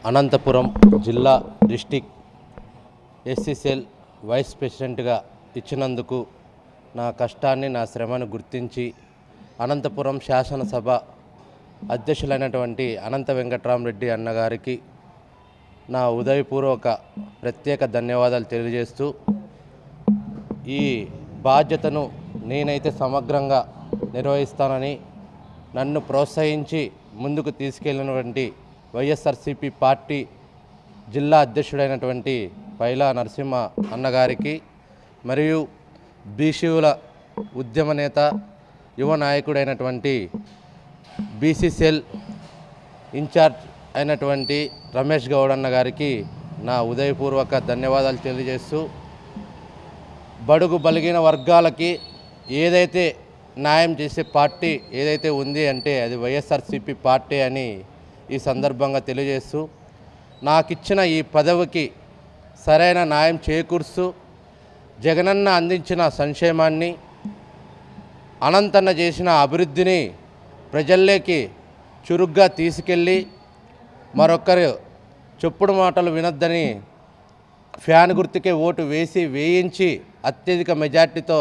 అనంతపురం జిల్లా district SC cell vice ప్రెసిడెంట్గా ఇచ్చినందుకు నా కష్టాన్ని నా శ్రమను గుర్తించి అనంతపురం శాసనసభ అధ్యక్షులైనటువంటి అనంత వెంకట్రామరెడ్డి అన్నగారికి నా ఉదయపూర్వక ప్రత్యేక ధన్యవాదాలు తెలియజేస్తూ ఈ బాధ్యతను నేనైతే సమగ్రంగా నిర్వహిస్తానని నన్ను ప్రోత్సహించి ముందుకు తీసుకెళ్లినటువంటి వైఎస్ఆర్సీపీ పార్టీ జిల్లా అధ్యక్షుడైనటువంటి పైలా నరసింహ అన్నగారికి మరియు బీసీల ఉద్యమ నేత యువ నాయకుడైనటువంటి బీసీసెల్ ఇన్ఛార్జ్ అయినటువంటి రమేష్ గౌడ్ అన్న గారికి నా ఉదయపూర్వక ధన్యవాదాలు తెలియజేస్తూ బడుగు బలిగిన వర్గాలకి ఏదైతే న్యాయం చేసే పార్టీ ఏదైతే ఉంది అంటే అది వైఎస్ఆర్సీపీ పార్టీ అని ఈ సందర్భంగా తెలియజేస్తూ నాకిచ్చిన ఈ పదవికి సరైన న్యాయం చేకూరుస్తూ జగనన్న అందించిన సంక్షేమాన్ని అనంతన్న చేసిన అభివృద్ధిని ప్రజల్లోకి చురుగ్గా తీసుకెళ్ళి మరొకరు చెప్పుడు మాటలు వినొద్దని ఫ్యాన్ గుర్తుకే ఓటు వేయించి అత్యధిక మెజార్టీతో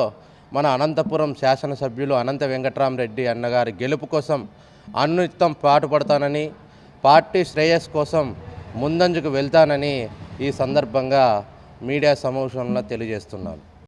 మన అనంతపురం శాసనసభ్యులు అనంత వెంకట్రామరెడ్డి అన్నగారి గెలుపు కోసం అన్నితం పాటుపడతానని పార్టీ శ్రేయస్ కోసం ముందంజకు వెళ్తానని ఈ సందర్భంగా మీడియా సమావేశంలో తెలియజేస్తున్నాను.